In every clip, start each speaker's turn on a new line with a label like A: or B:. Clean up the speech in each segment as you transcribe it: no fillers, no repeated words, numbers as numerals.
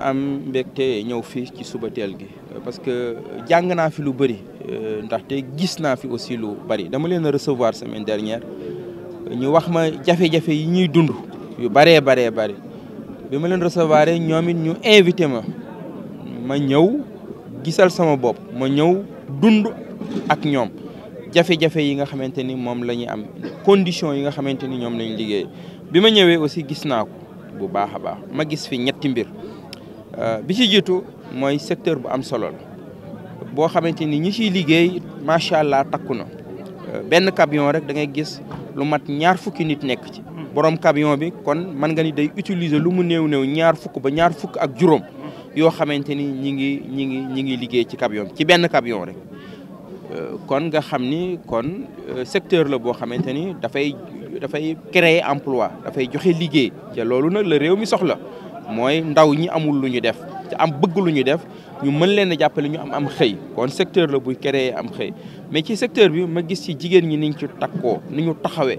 A: am mbégte ñëw fii ci suba teel gi parce que jàng naa fi lu bëri ndaxte gis naa fi aussi lu bëri dama leen a recevoir semaine dernière ñu wax ma jafe-jafe yi ñuy dund yu bëree bëri bi ma leen recevoir ñoom it ñu invité ma ñëw gisal sama bopp ma ñëw dund ak ñoom jafe-jafe yi nga xamante ni moom la ñuy am conditions yi nga xamante ni ñoom lañ liggéey bi ma ñëwee aussi gis naa ko bu baax a baax ma gis fi ñetti mbir bi ci jiitu mooy secteur bu am solo la boo xamante ni ñi ciy liggéey macha allah takku na benn camion rek da ngay gis lu mat 20 fukki nit nekk ci borom camion bi kon mën nga ni day utiliser lu mu néew 20 fukk ba 20 fukk ak juróom yoo xamante ni ñi ngi liggéey ci camion ci benn camion rek kon nga xam ni kon secteur la boo xamante ni dafay créer emploi dafay joxe liggéey te loolu nag la réew mi soxla mooy ndaw ñi amul lu ñu def te am bëgg lu ñu def ñu mën leen a jàppale ñu am xëy kon secteur la buy créer am xëy mais ci secteur bi ma gis ci jigéen ñi niñ ci takkoo ni ñu taxawee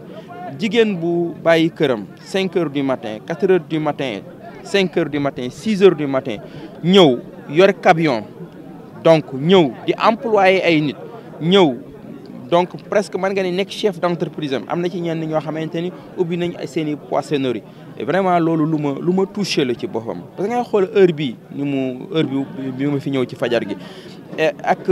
A: jigéen bu bàyyi këram 5 heures du matin 4 heures du matin 5 heures du matin 6 heures du matin ñëw yor camion donc ñëw di employé ay nit ñëw donc presque mën nga ne nekk chef d'entreprise am na ci ñenn ñoo xamante ni ubbi nañ seen i poissonnerie et vraiment loolu lu ma touché la ci boppam parce que ngay xool heure bi ma fi ñëw ci fajar gi ak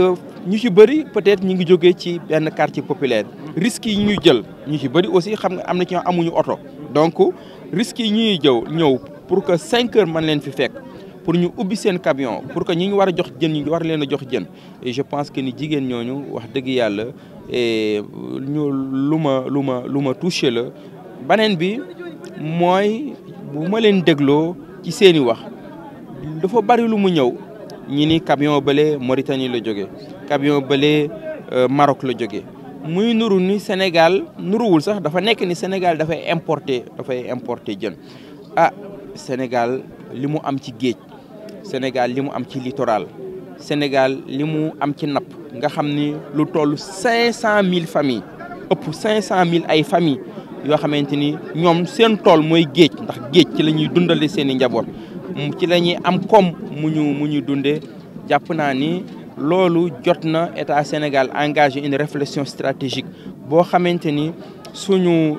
A: ñu ci bëri peut-être ñu ngi jógee ci benn quartier populaire risques yi ñuy jël ñu ci bëri aussi xam nga am na ci ñoo amuñu oto donc risques yi ñuy ñëw pour que 5 heures mën leen fi fekk pour ñu ubbi seen camion pour que ñi ñu war a jox jën ñu war leen a jox jën et je pense que ni jigéen ñooñu wax dëgg yàlla lu ma touché la beneen bi mooy bu ma leen dégloo ci seen i wax dafa bari lu mu ñëw ñi ni camion bële Mauritanie la jóge camion bële Maroc la jóge muy nuru ni Sénégal nuruwul sax dafa nekk ni Sénégal dafay importer jën Sénégal li mu am ci géej Sénégal li mu am ci littoral Sénégal li mu am ci napp nga xam ni lu toll 500 000 familles ëpp 500 000 ay familles yoo xamante ni ñoom seen tool mooy géej ndax géej ci la ñuy dundale seen i njaboot ci la ñuy am koom mu ñu dundee jàpp naa ni loolu jot na état Sénégal engagé une réflexion stratégique boo xamante ni suñu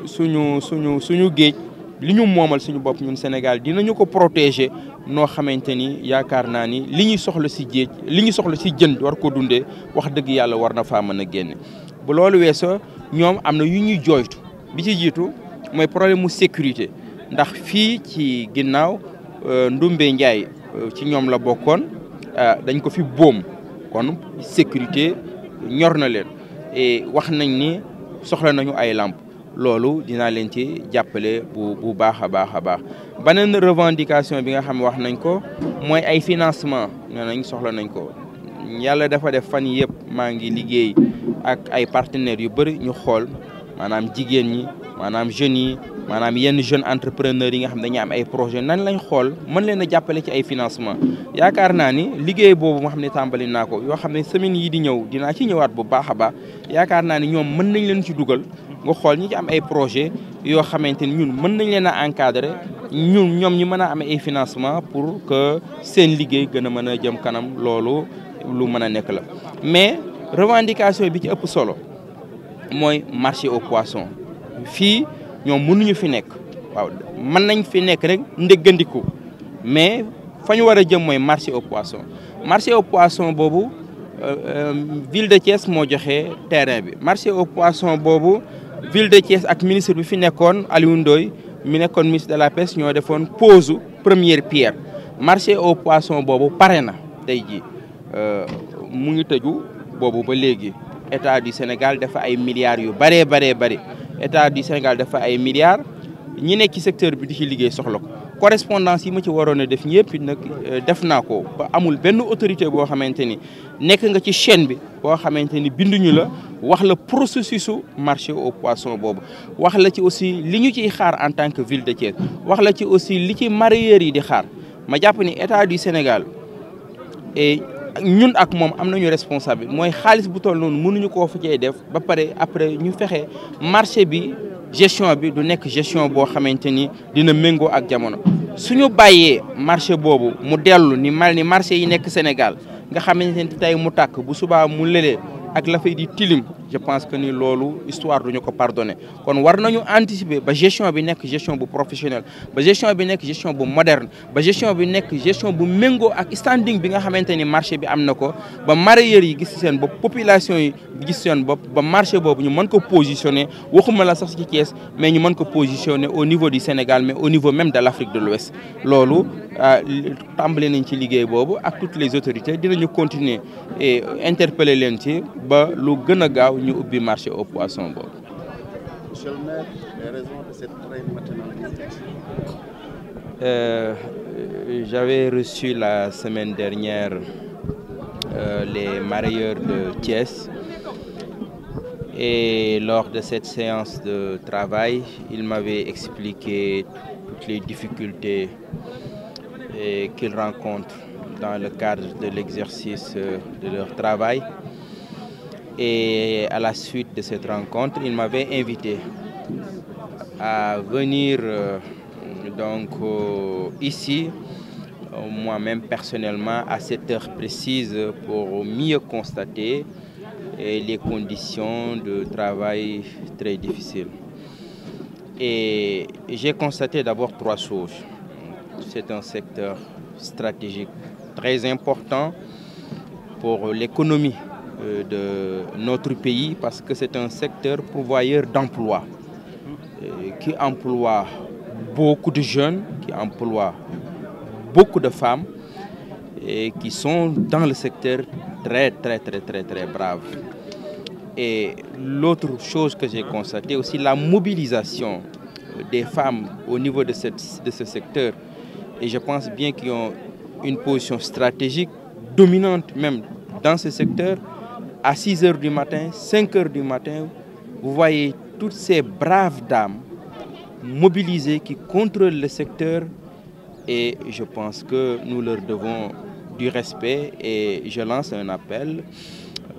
A: géej li ñu moomal suñu bopp ñun Sénégal dinañu ko protéger noo xamante ni yaakaar naa ni li ñuy soxla si géej li ñu soxla si jën war ko dundee wax dëgg yàlla war na faa mën a génne. bu loolu weesoo ñoom am na yu ñuy jooytu bi ci jiitu mooy problème mu sécurité ndax fii ci ginnaaw Ndumbe Ndiaye ci ñoom la bokkoon dañ ko fi boom kon sécurité ñor na leen et wax nañ ni soxla nañu ay làmp loolu dinaa leen ci jàppale bu baax a baax beneen revendication bi nga xam wax nañ ko mooy ay financement nee nañ soxla nañ ko yàlla dafa def fan yëpp maa ngi liggéey ak ay partenaires yu bëri ñu xool maanaam jigéen ñi maanaam jeunes yi maanaam yenn jeunes entrepreneurs yi nga xam dañuy am ay projet nan lañ xool mën leen a jàppale ci ay financement yaakaar naa ni liggéey boobu nga xam ne tàmbali naa ko yoo xam ne semaines yi di ñëw dinaa ci ñëwaat bu baax a baax yaakaar naa ni ñoom mën nañ leen ci dugal nga xool ñi ci am ay projet yoo xamante ni ñun mën nañ leen a encadrer ñoom ñi mën a am ay financement pour que seen liggéey gën a mën a jëm kanam loolu lu mën a nekk la mais revendication bi ci ëpp solo mooy marché aux poissons fii ñoom mënuñu fi nekk waaw mën nañ fi nekk rek ndéggandiku mais fa ñu war a jëm mooy marché aux poissons boobu ville de Thiès moo joxe terrain bi marché aux poissons boobu ville de Thiès ak ministre bi fi nekkoon Aliou Ndoye mi nekkoon ministre de la pêche ñoo defoon pose première pierre marché aux poissons boobu pare na tey jii mu ngi tëju boobu ba léegi état du Sénégal dafa ay milliards yu bari état du Sénégal dafa ay milliards ñi nekk ci secteur bi di ci liggéey soxla ko correspondance yi ma ci waroon a def ñëpp nag def naa ko ba amul benn autorité boo xamante ni nekk nga ci chaîne bi boo xamante ni binduñu la wax la processus su marché aux poissons boobu wax la ci aussi li ñu ciy xaar en tant que ville de Thiès wax la ci aussi li ci mareyeurs yi di xaar ma jàpp ni état du Sénégal et ñun ak moom am nañu responsable mooy xaalis bu toll noonu mënuñu koo fa cee def ba pare après ñu fexe marché bi gestion bi du nekk gestion boo xamante ni dina méngoo ak jamono suñu bàyyee marché boobu mu dellu ni marché yi nekk Sénégal nga xamante ne tey mu tàkk bu subaa mu lëlee ak la fay di tilim je pense que ni loolu histoire duñu ko pardonner kon war nañu anticiper ba gestion bi nekk gestion bu professionnelle ba gestion bi nekk gestion bu moderne ba gestion bi nekk gestion bu méngoo ak standing bi nga xamante ni marché bi am na ko ba mareyeurs yi gis seen bopp population yi gis seen bopp ba marché boobu ñu mën ko positionner waxuma la sax ci Thiès mais ñu mën ko positionner au niveau du Sénégal mais au niveau même de l'Afrique de l'Ouest loolu tàmbali nañ ci liggéey boobu ak toutes les autorités dinañu continuer et interpeller leen ci ba lu gën a gaaw ñu ubbi marché au poisson boobu.
B: Monsieur le maire, les raisons de cette très matinale visite.
A: J'avais reçu la semaine dernière les mareyeurs de Thiès et lors de cette séance de travail, ils m'avaient expliqué toutes les difficultés qu'ils rencontrent dans le cadre de l'exercice de leur travail. Et à la suite de cette rencontre, ils m'avaient invité à venir ici, moi-même personnellement, à cette heure précise pour mieux constater les conditions de travail très difficiles. Et j'ai constaté d'abord trois choses. C'est un secteur stratégique très important pour l'économie de notre pays parce que c'est un secteur pourvoyeur d'emplois qui emploie beaucoup de jeunes, qui emploie beaucoup de femmes et qui sont dans le secteur très braves. Et l'autre chose que j'ai constatée aussi, la mobilisation des femmes au niveau de ce secteur. Et je pense bien qu'ils ont une position stratégique dominante même dans ce secteur. À 6 heures du matin, 5 heures du matin, vous voyez toutes ces braves dames mobilisées qui contrôlent le secteur et je pense que nous leur devons du respect et je lance un appel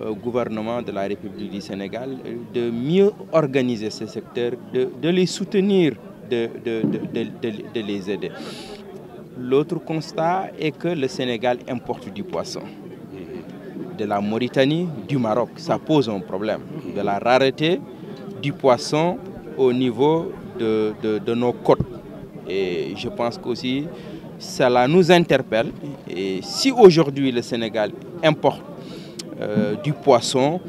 A: au gouvernement de la République du Sénégal de mieux organiser ce secteur, de les soutenir, de les aider. L'autre constat est que le Sénégal importe du poisson. De la Mauritanie, du Maroc, ça pose un problème. De la rareté du poisson au niveau de nos côtes. Et je pense qu'aussi, cela nous interpelle. Et si aujourd'hui le Sénégal importe du poisson,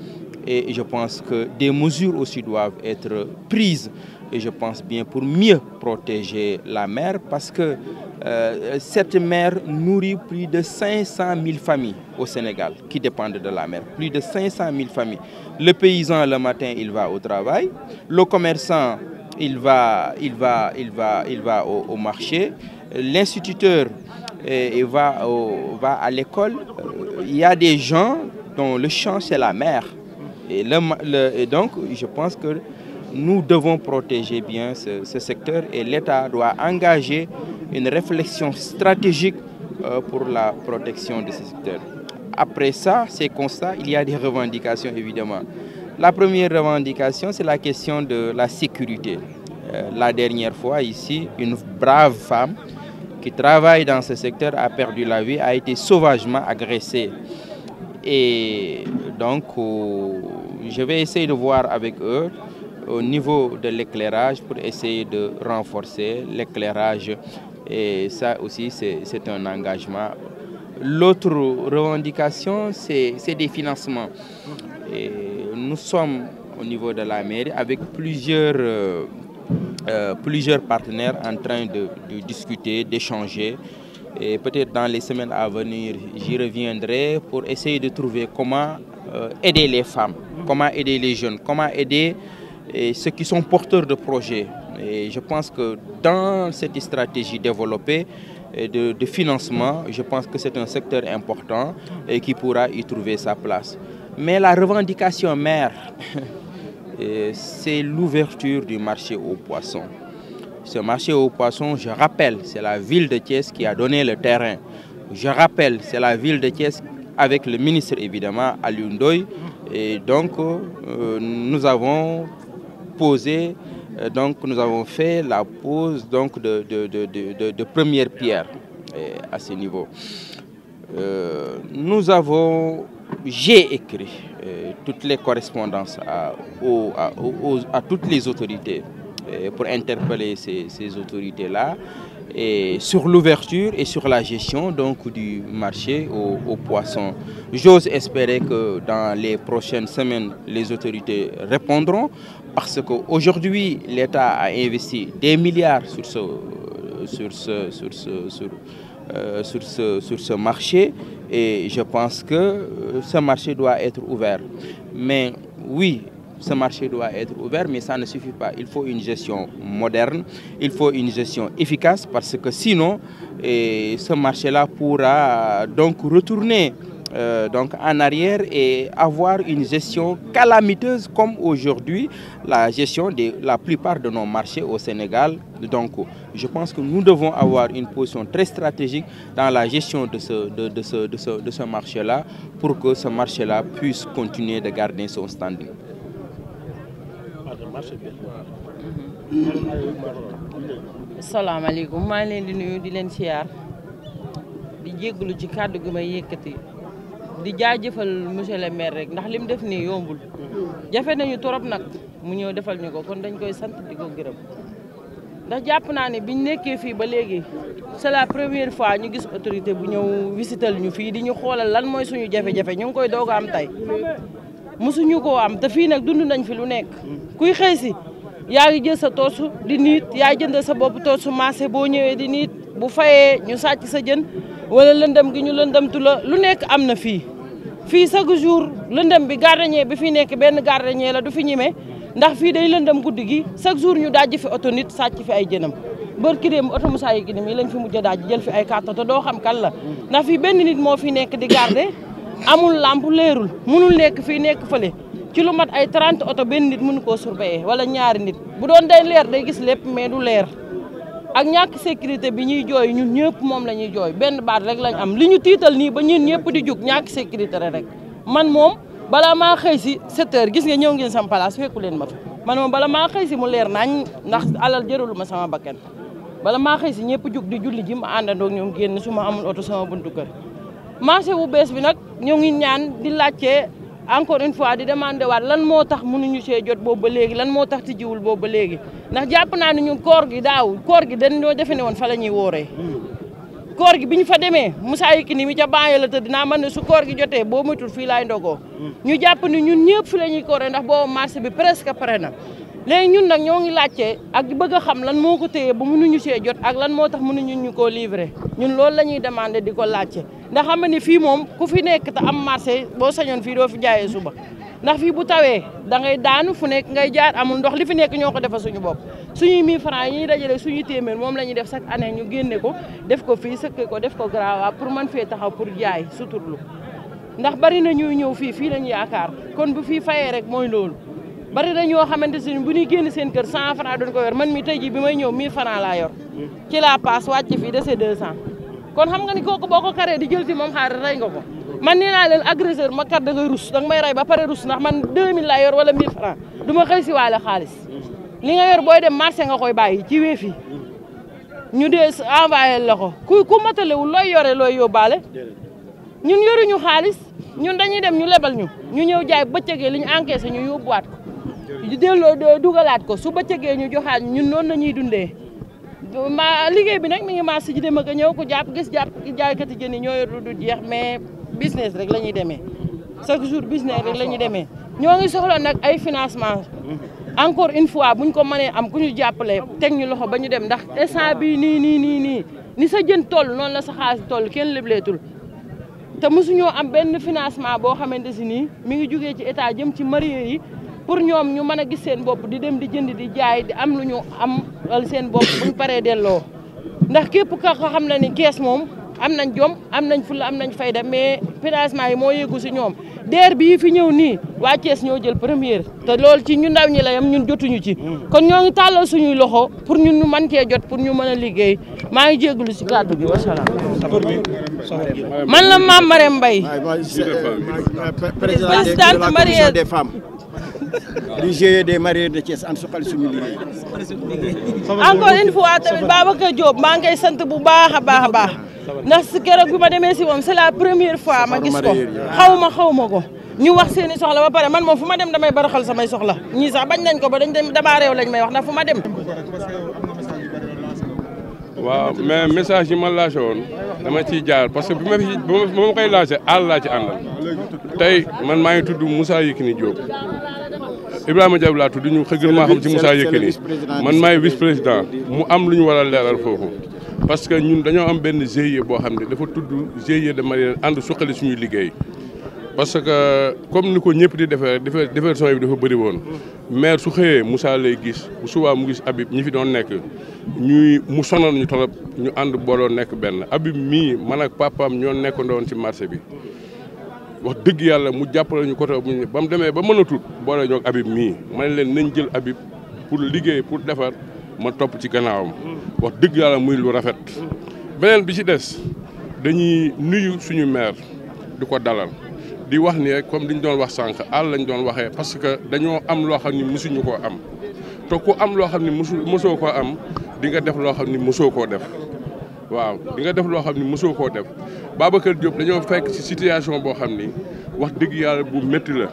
A: et je pense que des mesures aussi doivent être prises. Et je pense bien pour mieux protéger la mer parce que cette mer nourrit plus de 500 000 familles au Sénégal qui dépendent de la mer. Plus de 500 000 familles. Le paysan, le matin, il va au travail. Le commerçant, il va au marché. L'instituteur va à l'école. Il y a des gens dont le champ, c'est la mer. Et donc, je pense que nous devons protéger bien ce secteur et l'État doit engager une réflexion stratégique pour la protection de ce secteur. Après ça, ces constats, il y a des revendications évidemment. La première revendication, c'est la question de la sécurité. La dernière fois, ici, une brave femme qui travaille dans ce secteur a perdu la vie, a été sauvagement agressée. Et donc, je vais essayer de voir avec eux au niveau de l'éclairage pour essayer de renforcer l'éclairage. Et ça aussi, c'est un engagement. L'autre revendication, c'est des financements. Et nous sommes au niveau de la mairie avec plusieurs partenaires en train de discuter, d'échanger. Et peut-être dans les semaines à venir, j'y reviendrai pour essayer de trouver comment aider les femmes, comment aider les jeunes, comment aider ceux qui sont porteurs de projets. Et je pense que dans cette stratégie développée de financement, je pense que c'est un secteur important et qui pourra y trouver sa place. Mais la revendication mère, c'est l'ouverture du marché aux poissons. Ce marché aux poissons, je rappelle, c'est la ville de Thiès qui a donné le terrain. Je rappelle, c'est la ville de Thiès avec le ministre évidemment, Aliou Ndoye. Et donc, nous avons posé donc nous avons fait la pose donc de première pierre à ce niveau. J'ai écrit toutes les correspondances à toutes les autorités pour interpeller ces autorités-là et sur l'ouverture et sur la gestion donc du marché aux poissons. J'ose espérer que dans les prochaines semaines, les autorités répondront parce qu'aujourd'hui, l'État a investi des milliards sur ce marché et je pense que ce marché doit être ouvert. Mais oui, ce marché doit être ouvert, mais ça ne suffit pas. Il faut une gestion moderne, il faut une gestion efficace parce que sinon, ce marché-là pourra donc retourner donc en arrière et avoir une gestion calamiteuse comme aujourd'hui la gestion de la plupart de nos marchés au Sénégal. Donc je pense que nous devons avoir une position très stratégique dans la gestion de ce marché-là pour que ce marché-là puisse continuer de garder son standing.
C: Asalaamaaleykum maa ngi leen di nuyu di leen siyaar di jéggalu ci kàddu gi may yëkkati di jaajëfal monsieur le maire rek ndax lim def nii yombul jafe nañu torop nag mu ñëw defal ñu ko kon dañ koy sant di ko gërëm ndax jàpp naa ne biñ nekkee fii ba léegi c'est la première fois ñu gis autorité bu ñëw visital ñu fii di ñu xoolal lan mooy suñu jafe-jafe ñu ngi koy doog a am tey mosuñu koo am te fii nag dund nañ fi lu nekk kuy xëy si yaa ngi jël sa toosu di niit yaa jënd sa bopp toosu marché boo ñëwee di niit bu fayee ñu sàcc sa jën wala lëndëm gi ñu lëndëmtu la lu nekk am na fii chaque jour lëndëm bi gardien bi fi nekk benn gardien la du fi ñime ndax fii day lëndëm guddi gi chaque jour ñu dajji fi oto nit sàcc fi ay jënam bërki démb oto Moussa yi gi yi lañ fi mujj a dajji jël fi ay carte te doo xam kan la ndax fii benn nit moo fi nekk di garder amul lampe leerul mënul nekk fii nekk fële ci lu mat ay 30 oto benn nit mënu koo surveiller wala ñaari nit bu doon day leer day gis lépp mais du leer ak ñàkk sécurité bi ñuy jooy ñun ñëpp moom la ñuy jooy benn baat rek lañ am li ñu tiital nii ba ñun ñëpp di jug ñàkk sécurité rek man moom bala maa xëy si 7 heures gis nga ñëw ngeen sama place fekku leen ma fi man moom bala maa xëy si mu leer nañ ndax alal jëralu ma sama bakkan bala maa xëy si ñëpp jug di julli ji ma àndandoo ñoom génn su ma amul oto sama buntu kër marché bu bees bi nag ñoo ngi ñaan di laajte encore une fois di demandé waat lan moo tax mënuñu see jot boobu ba léegi lan moo tax tijjiwul boobu ba léegi ndax jàpp naa ne ñun koor gi dañoo defe ne woon fa la ñuy wooree koor gi bi ñu fa demee Moussa Yekini mi ca banyo la tëdd naa man ne su koor gi jotee boo moytul fii laay ndogoo ñu jàpp ni ñun ñëpp fi la ñuy kooree ndax boobu marché bi presque pare na léegi ñun nag ñoo ngi laajte ak bëgg a xam lan moo ko téye ba mënuñu see jot ak lan moo tax mënuñu ñu koo livrer ñun loolu la ñuy demandé di ko laajte ndax xam nga ni fii moom ku fi nekk te am marché boo sañoon fii doo fi jaayee suba ndax fii bu tawee da ngay daanu fu nekk ngay jaar amul ndox li fi nekk ñoo ko defal suñu bopp suñuy 1000 francs yi ñuy dajale suñuy téeméer moom la ñuy def chaque année ñu génne ko def ko fii sëkke ko def ko grava pour mën fee taxaw pour jaay suturlu ndax bari na ñuy ñëw fii lañu yaakaar kon bu fii fayee rek mooy loolu bari na ñoo xamante ne bu ñuy génn seen kër 100 francs doon ko yor man mi tey ji bi may ñëw 1000 francs laa yor ci la passe wàcc fii dese 200 kon xam nga ni kooku boo ko karee di jël ci moom xaar rey nga ko man nee naa leen agresseur ma kar da ngay rus danga may rey ba pare rus ndax man 2000 laa yor wala 1000 francs du ma xëy si waale xaalis li nga yor booy dem marché nga koy bàyyi ci weefi ñu dee envoyé la ko ku matalewul looy yore looy yóbbaale ñun yoruñu xaalis ñun dañuy dem ñu lebal ñu ñëw jaay bëccëgee li ñu encaissé ñu yóbbuwaat ko di delloo dugalaat ko su bëccëgee ñu joxaat ñun noonu la ñuy dundee liggéey bi nag mi ngi marché ji dem ak ñëw ko jàpp jaaykati jën yi ñoo yor du jeex mais business rek la ñuy demee chaque jour business rek la ñuy demee ñoo ngi soxla nag ay financement encore une fois buñ ko mënee am ku ñu jàppale teg ñu loxo ba ñu dem ndax instant bi nii ni sa jën toll noonu la sa xaalis toll kenn lebleetul te mosuñoo am benn financement boo xamante si nii mi ngi jugee ci état jëm ci marié yi pour ñoom ñu mën a gis seen bopp di dem di jënd di jaay di am lu ñu am seen bopp buñ paree delloo ndax képp ka xam na ni kees moom am nañ jom am nañ fulla am nañ fayda mais financement yi moo yeggu si ñoom DER bii fi ñëw nii waa Thiès ñoo jël première te loolu ci ñu ndaw ñi la yam ñun jotuñu ci kon ñoo ngi tàllal suñuy loxo pour ñun ñu mën cee jot pour ñu mën a liggéey maa ngi jégalu si kàddu gi wasalaam man la Mame Marème Mbaye présidente mariée des femmes
D: du GIE des mariés de Thiès ànd suqali suñu liggéey.
C: encore une fois tamit Babacar Diop maa ngi koy sant bu baax a baax ndax si keroog bi ma demee si moom c'est la première fois ma gis ko xaw ma ko ñu wax seeni soxla ba pare man moom fu ma dem damay baraxal samay soxla ñii sax bañ nañ ko ba dañ dem damaa réew lañ may wax ndax fu ma dem.
E: waaw mais message yi ma lancé woon dama ciy jaar parce que bi ma koy lancé àll laa ci àndal tey man maa ngi tudd Moussa Yekini Diop Ibrahima Diop laa tudd ñu xëgg maa xam ci Moussa Yekini man maay vice président mu am lu ñu war a leeral foofu parce que ñun dañoo am benn GIE boo xam ne dafa tudd GIE de mariage ànd suqali suñuy liggéey parce que comme ni ko ñëpp di defee diversion bi dafa bëri woon maire su xëyee Moussa lay gis bu subaa mu gis Habib ñi fi doon nekk mu sonal ñu torop ñu ànd booloo nekk benn Habib mii man ak papaam ñoo nekkandoon ci marché bi wax dëgg yàlla mu jàppale ñu côté ba mu demee ba mën a tut boole ñoo ak Habib mii ma ne leen nañ jël Habib pour liggéey pour defar ma topp ci gannaawam wax dëgg yàlla muy lu rafet beneen bi ci des dañuy nuyu suñu maire di ko dalal di wax ni rek comme li ñu doon wax sànq àll lañ doon waxee parce que dañoo am loo xam ni mosuñu koo am te ku am loo xam ni mosoo koo am di nga def loo xam ni mosoo koo def waaw di nga def loo xam ni mosoo koo def Babacar Diop dañoo fekk ci situation boo xam ni wax dëgg yàlla bu métti la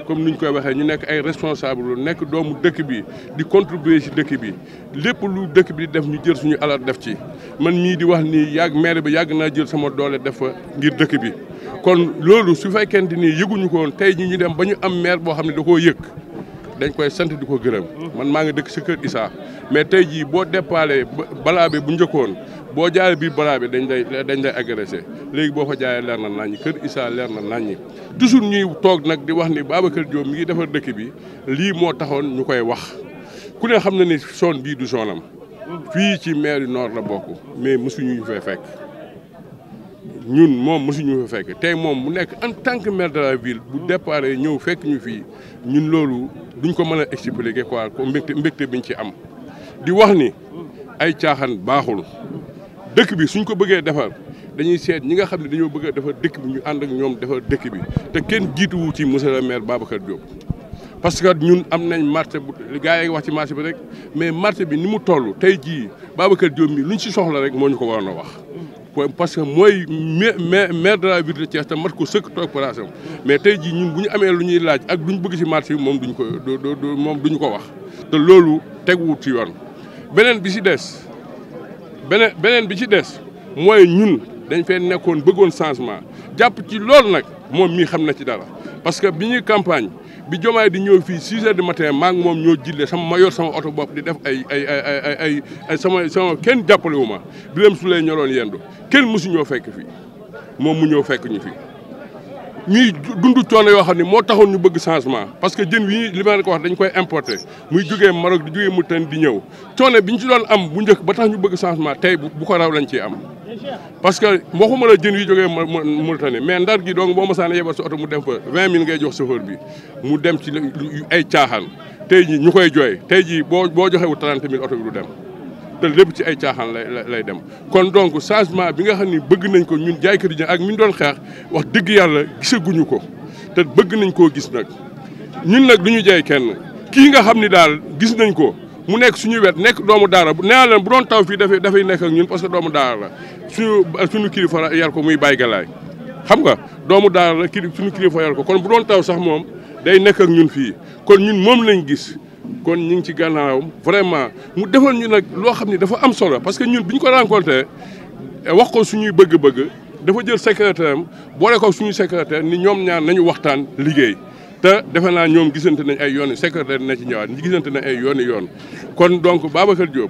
E: comme ni ñu koy waxee ñu nekk ay responsable lu nekk doomu dëkk bi di contribuer ci dëkk bi lépp lu dëkk bi di def ñu jël suñu alal def ci man mii di wax ni maire bi yàgg naa jël sama doole def fa ngir dëkk bi kon loolu su fekkente ni yëguñu ko woon tey ñu dem ba ñu am maire boo xam ne da koo yëg dañ koy sant di ko gërëm man maa ngi dëkk sa kër Issa mais tey jii boo déparé balaa bi bu njëkkoon boo jaaree biir balaa bi dañ lay agressé léegi boo ko jaayee leer na naññi kër Issa leer na naññi toujours ñuy toog nag di wax ni Babacar Diop mi ngi defar dëkk bi lii moo taxoon ñu koy wax ku ne xam na ni zone bii du zone am fii ci maire du Nord la bokk mais mosuñu ñu fay fekk ñun moom mosuñu fa fekk tey moom mu nekk en tant que maire de la ville bu départ ñëw fekk ñu fii ñun loolu duñ ko mën a expliquer quoi ko mbégte biñ ci am di wax ni ay caaxaan baaxul dëkk bi suñ ko bëggee defar dañuy seet ñi nga xam ne dañoo bëgg a defar dëkk bi ñu ànd ak ñoom defar dëkk bi te kenn jiituwu ci monsieur le maire Babacar Diop parce que ñun am nañ marché bu gars yi wax ci marché bi rek mais marché bi ni mu toll tey jii Babacar Diop mi luñ ci soxla rek moo ñu ko waroon a wax parce que mooy maire de la ville de Thiès te mat ko sëkk toog place mais tey jii ñun bu ñu amee lu ñuy laaj ak duñ bëgg ci marché bi moom duñu ko wax te loolu teguwut ci yoon beneen bi ci des mooy ñun dañ fee nekkoon bëggoon changement jàpp ci loolu nag moom mii xam na ci dara parce que bi ñuy campagne bi Diomaye di ñëw fii 6 heures du matin maa ngi moom ñoo jille ma yor sama oto bopp di def ay sama kenn jàppale wu ma Birame Souleye ñoroon yendu kenn mësu ñoo fekk fii moom mu ñëw fekk ñu fii ñuy dund coono yoo xam ne moo taxoon ñu bëgg changement parce que jën wi li ma leen ko wax dañ koy importer muy jógee Maroc di jógee Mauritanie di ñëw coono bi ñu ci doon am bu njëkk ba tax ñu bëgg changement tey bu ko raw lañ ciy am parce que waxuma la jën yi jógee Mauritanie mais ndar gi donc boo masaana yebal sa oto mu dem fa 20 000 ngay jox chauffeur bi mu dem ci ay caaxaan tey jii ñu koy jooy tey jii boo joxewu 30 000 oto bi du dem te lépp ci ay caaxaan lay dem kon donc changement bi nga xam ni bëgg nañ ko ñun jaaykat yi ak mi ñu doon xeex wax dëgg yàlla gisaguñu ko te bëgg nañ koo gis nag ñun nag du ñu jaay kenn kii nga xam ni daal gis nañ ko mu nekk suñu wet nekk doomu daara nee naa leen bu doon taw fii dafay nekk ak ñun parce que doomu daara la suñu kilifa yar ko muy Baye Galaay xam nga doomu daara la suñu kilifa yar ko kon bu doon taw sax moom day nekk ak ñun fii kon ñun moom lañ gis kon ñu ngi ci gànnaawam vraiment mu defoon ñu nag loo xam ne dafa am solo parce que ñun bi ñu ko rencontré wax ko suñuy bëgg-bëgg dafa jël secrétaire am boole ko suñu secrétaire ni ñoom ñaar nañu waxtaan liggéey te defe naa ñoom gisante nañ ay yoon secrétaire na ci ñëwaat ñi gisante nañ ay yoon kon donc Babacar Diop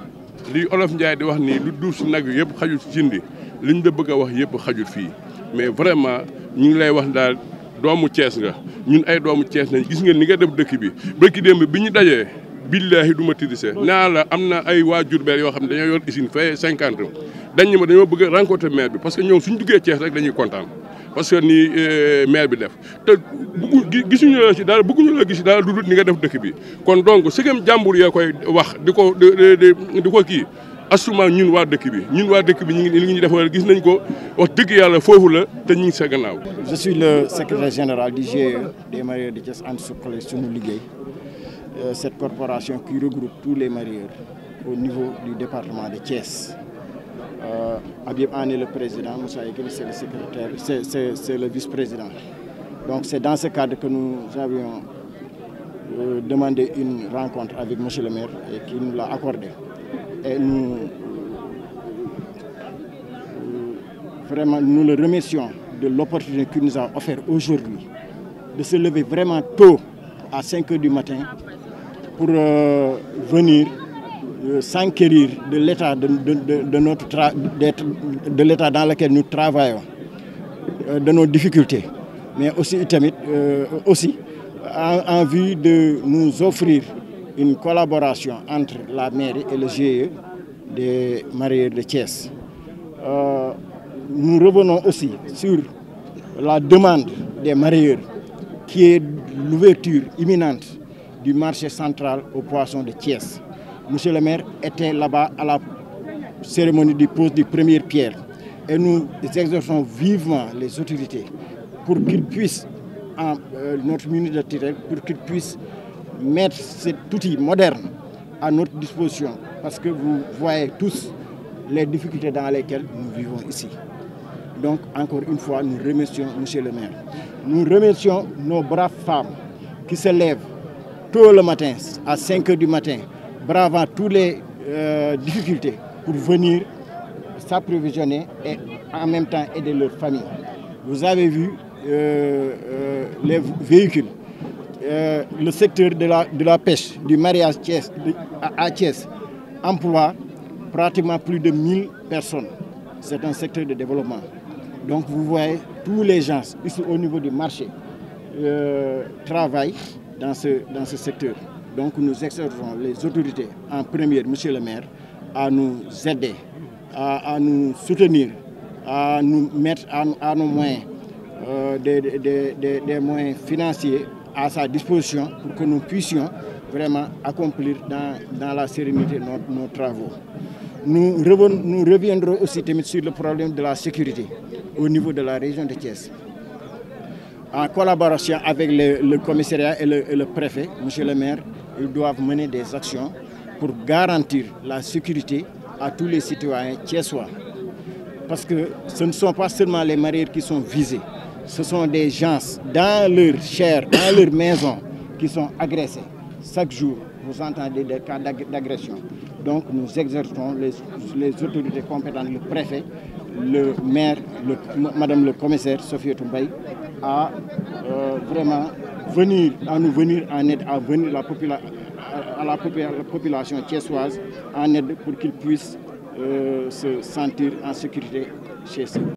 E: li Olof Ndiaye di wax nii lu duuf si nag yëpp xajul ci cindi liñ la bëgg a wax yëpp xajul fii mais vraiment ñu ngi lay wax daal doomu Thiès nga ñun ay doomu Thiès nañ gis ngeen ni nga def dëkk bi bëkki démb bi ñu dajee billaahi du ma tirise naa la am na ay waa Diourbel yoo xam ne dañoo yor usine fay 50 dañ ma dañoo bëgg a rencontrer maire bi parce que ñoom suñu duggee Thiès rek dañuy kontaan parce que ni maire bi def te gisuñu la ci dara bëgguñu la gis ci dara du dul ni nga def dëkk bi kon donc sëgam jàmbur yaa koy wax di ko kii assurément ñun waa dëkk bi ñu ngi li ñu defal gis nañ ko wax dëgg yàlla foofu la te ñu ngi sa gannaaw.
D: Je suis le secrétaire général du GIE des mariés de Thiès ànd suqali suñu liggéey cette corporation qui regroupe tous les marieurs au niveau du département de Thiès. Habib Anne est le président, Moussa Yekini c'est le secrétaire, c'est le vice-président. Donc c'est dans ce cadre que nous avions demandé une rencontre avec M. le maire et qui nous l'a accordé. Et vraiment, nous le remercions de l'opportunité qu'il nous a offert aujourd'hui de se lever vraiment tôt à 5 h du matin pour venir s'enquérir de l'état de l'état dans lequel nous travaillons, de nos difficultés, mais aussi en vue de nous offrir une collaboration entre la mairie et le GIE des marieurs de Thiès. Nous revenons aussi sur la demande des marieurs qui est l'ouverture imminente du marché central aux poissons de Thiès. Monsieur le maire était là-bas à la cérémonie de pose des premières pierres et nous exhortons vivement les autorités pour qu'ils puissent, notre ministre de tutelle, pour qu'ils puissent mettre cet outil moderne à notre disposition parce que vous voyez tous les difficultés dans lesquelles nous vivons ici. Donc, encore une fois, nous remercions Monsieur le maire. Nous remercions nos braves femmes qui se lèvent tôt le matin, à 5 h du matin, bravant toutes les difficultés pour venir s'approvisionner et en même temps aider leur famille. Vous avez vu les véhicules, le secteur de la pêche, du mariage à Thiès, emploie pratiquement plus de 1000 personnes. C'est un secteur de développement. Donc vous voyez, tous les gens ici au niveau du marché travaillent dans ce secteur. Donc nous exhortons les autorités, en première, Monsieur le maire, à nous aider, à nous soutenir, à nous mettre à nos moyens, des moyens financiers à sa disposition pour que nous puissions vraiment accomplir dans la sérénité nos travaux. Nous reviendrons aussi sur le problème de la sécurité au niveau de la région de Thiès. En collaboration avec le commissariat et le préfet, Monsieur le maire, ils doivent mener des actions pour garantir la sécurité à tous les citoyens thiessois. Parce que ce ne sont pas seulement les mariés qui sont visés, ce sont des gens dans leur chair, dans leur maison, qui sont agressés. Chaque jour, vous entendez des cas d'agression. Donc nous exhortons les autorités compétentes, le préfet, le maire, madame le commissaire, Sophie Toumbay, à vraiment nous venir en aide, à la population thiessoise en aide pour qu'ils puissent se sentir en sécurité chez eux.